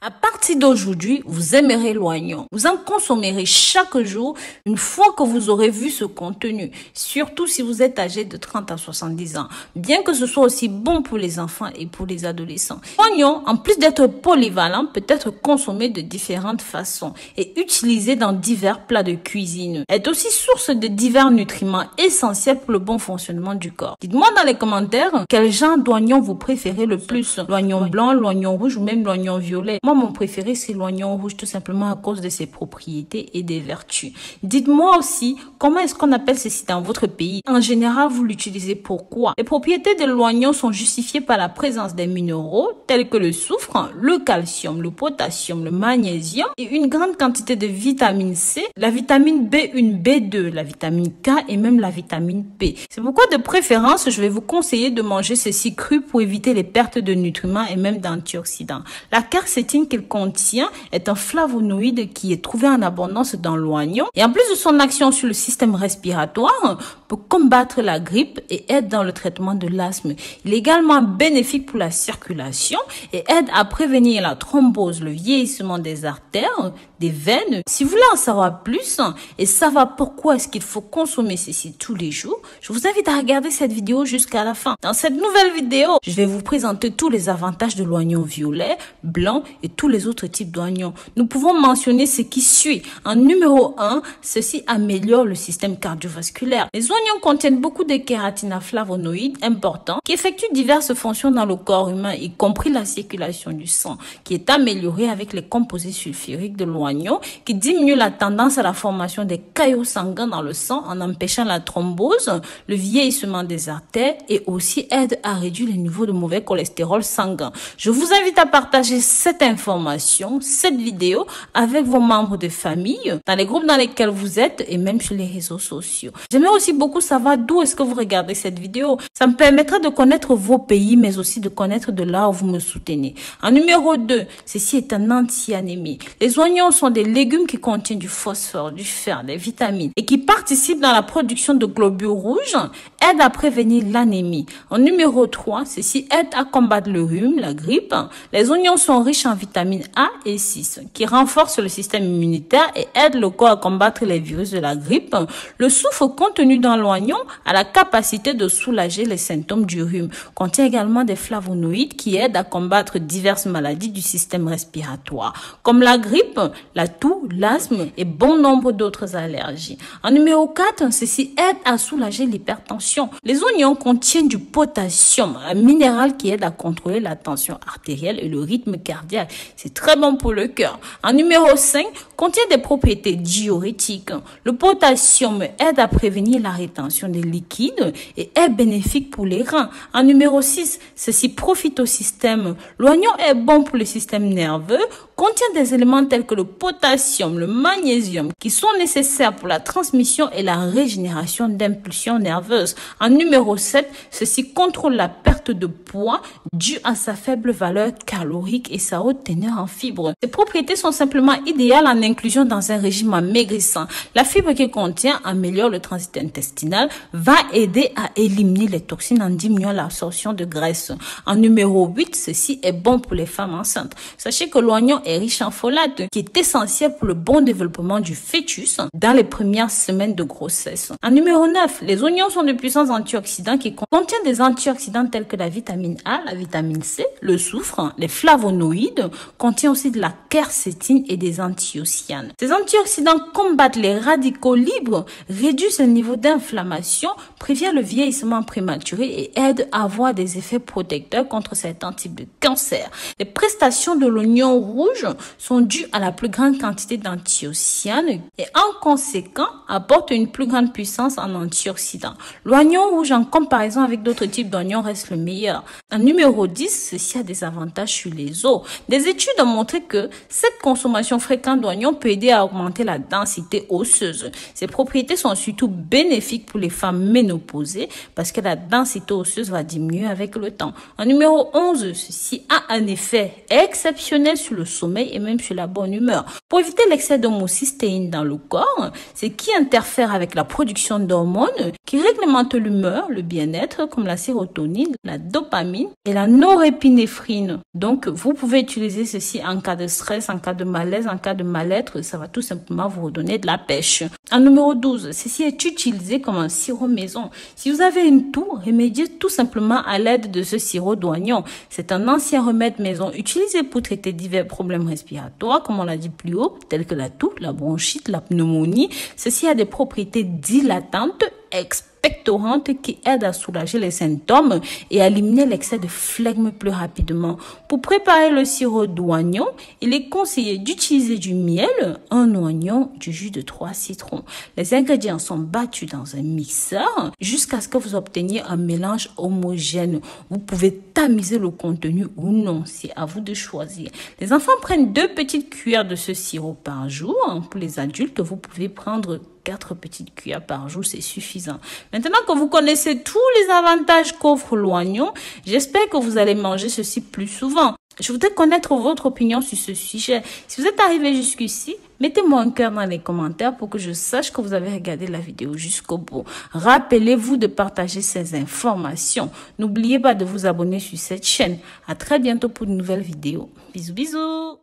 À partir d'aujourd'hui, vous aimerez l'oignon. Vous en consommerez chaque jour une fois que vous aurez vu ce contenu. Surtout si vous êtes âgé de 30 à 70 ans. Bien que ce soit aussi bon pour les enfants et pour les adolescents. L'oignon, en plus d'être polyvalent, peut être consommé de différentes façons et utilisé dans divers plats de cuisine. Est aussi source de divers nutriments essentiels pour le bon fonctionnement du corps. Dites-moi dans les commentaires quel genre d'oignon vous préférez le plus. L'oignon blanc, l'oignon rouge ou même l'oignon violet. Moi, mon préféré, c'est l'oignon rouge, tout simplement à cause de ses propriétés et des vertus. Dites-moi aussi, comment est-ce qu'on appelle ceci dans votre pays? En général, vous l'utilisez pourquoi? Les propriétés de l'oignon sont justifiées par la présence des minéraux, tels que le soufre, le calcium, le potassium, le magnésium et une grande quantité de vitamine C, la vitamine B1, B2, la vitamine K et même la vitamine P. C'est pourquoi, de préférence, je vais vous conseiller de manger ceci cru pour éviter les pertes de nutriments et même d'antioxydants. La quercétine qu'il contient est un flavonoïde qui est trouvé en abondance dans l'oignon et en plus de son action sur le système respiratoire peut combattre la grippe et aide dans le traitement de l'asthme. Il est également bénéfique pour la circulation et aide à prévenir la thrombose, le vieillissement des artères, des veines. Si vous voulez en savoir plus et savoir pourquoi est-ce qu'il faut consommer ceci tous les jours, je vous invite à regarder cette vidéo jusqu'à la fin. Dans cette nouvelle vidéo, je vais vous présenter tous les avantages de l'oignon violet, blanc et tous les autres types d'oignons. Nous pouvons mentionner ce qui suit. En numéro 1, ceci améliore le système cardiovasculaire. Les oignons contiennent beaucoup de kératinoflavonoïdes importants qui effectuent diverses fonctions dans le corps humain, y compris la circulation du sang, qui est améliorée avec les composés sulfuriques de l'oignon, qui diminuent la tendance à la formation des caillots sanguins dans le sang en empêchant la thrombose, le vieillissement des artères et aussi aide à réduire les niveaux de mauvais cholestérol sanguin. Je vous invite à partager cette information, cette vidéo avec vos membres de famille, dans les groupes dans lesquels vous êtes et même sur les réseaux sociaux. J'aimerais aussi beaucoup savoir d'où est-ce que vous regardez cette vidéo. Ça me permettra de connaître vos pays, mais aussi de connaître de là où vous me soutenez. En numéro 2, ceci est un anti-anémie. Les oignons sont des légumes qui contiennent du phosphore, du fer, des vitamines et qui participent dans la production de globules rouges, aident à prévenir l'anémie. En numéro 3, ceci aide à combattre le rhume, la grippe. Les oignons sont riches en vitamines A et 6 qui renforcent le système immunitaire et aident le corps à combattre les virus de la grippe. Le soufre contenu dans l'oignon a la capacité de soulager les symptômes du rhume. Contient également des flavonoïdes qui aident à combattre diverses maladies du système respiratoire, comme la grippe, la toux, l'asthme et bon nombre d'autres allergies. En numéro 4, ceci aide à soulager l'hypertension. Les oignons contiennent du potassium, un minéral qui aide à contrôler la tension artérielle et le rythme cardiaque. C'est très bon pour le cœur. En numéro 5, contient des propriétés diurétiques. Le potassium aide à prévenir la rétention des liquides et est bénéfique pour les reins. En numéro 6, ceci profite au système. L'oignon est bon pour le système nerveux, contient des éléments tels que le potassium, le magnésium, qui sont nécessaires pour la transmission et la régénération d'impulsions nerveuses. En numéro 7, ceci contrôle la perte de poids due à sa faible valeur calorique et sa haute teneur en fibres. Ces propriétés sont simplement idéales en inclusion dans un régime amaigrissant. La fibre qu'il contient améliore le transit intestinal, va aider à éliminer les toxines en diminuant l'absorption de graisse. En numéro 8, ceci est bon pour les femmes enceintes. Sachez que l'oignon est riche en folate, qui est essentiel pour le bon développement du fœtus dans les premières semaines de grossesse. En numéro 9, les oignons sont de puissants antioxydants qui contiennent des antioxydants tels que la vitamine A, la vitamine C, le soufre, les flavonoïdes, contient aussi de la quercétine et des anthocyanes. Ces antioxydants combattent les radicaux libres, réduisent le niveau d'inflammation, préviennent le vieillissement prématuré et aident à avoir des effets protecteurs contre certains types de cancers. Les prestations de l'oignon rouge sont dues à la plus grande quantité d'anthocyanes et en conséquent apportent une plus grande puissance en antioxydants. L'oignon rouge en comparaison avec d'autres types d'oignons reste le meilleur. En numéro 10, ceci a des avantages sur les os. Des études ont montré que cette consommation fréquente d'oignons peut aider à augmenter la densité osseuse. Ces propriétés sont surtout bénéfiques pour les femmes ménopausées parce que la densité osseuse va diminuer avec le temps. En numéro 11, ceci a un effet exceptionnel sur le sommeil et même sur la bonne humeur. Pour éviter l'excès d'homocystéine dans le corps, ce qui interfère avec la production d'hormones qui réglementent augmente l'humeur, le bien-être, comme la sérotonine, la dopamine et la norépinéphrine. Donc, vous pouvez utiliser ceci en cas de stress, en cas de malaise, en cas de mal-être. Ça va tout simplement vous redonner de la pêche. En numéro 12, ceci est utilisé comme un sirop maison. Si vous avez une toux, remédiez tout simplement à l'aide de ce sirop d'oignon. C'est un ancien remède maison utilisé pour traiter divers problèmes respiratoires, comme on l'a dit plus haut, tels que la toux, la bronchite, la pneumonie. Ceci a des propriétés dilatantes, expectorantes qui aident à soulager les symptômes et à éliminer l'excès de flegme plus rapidement. Pour préparer le sirop d'oignon, il est conseillé d'utiliser du miel, un oignon, du jus de 3 citrons. Les ingrédients sont battus dans un mixeur jusqu'à ce que vous obteniez un mélange homogène. Vous pouvez tamiser le contenu ou non, c'est à vous de choisir. Les enfants prennent 2 petites cuillères de ce sirop par jour. Pour les adultes, vous pouvez prendre 4 petites cuillères par jour, c'est suffisant. Maintenant que vous connaissez tous les avantages qu'offre l'oignon, j'espère que vous allez manger ceci plus souvent. Je voudrais connaître votre opinion sur ce sujet. Si vous êtes arrivé jusqu'ici, mettez-moi un cœur dans les commentaires pour que je sache que vous avez regardé la vidéo jusqu'au bout. Rappelez-vous de partager ces informations. N'oubliez pas de vous abonner sur cette chaîne. À très bientôt pour une nouvelle vidéo. Bisous, bisous.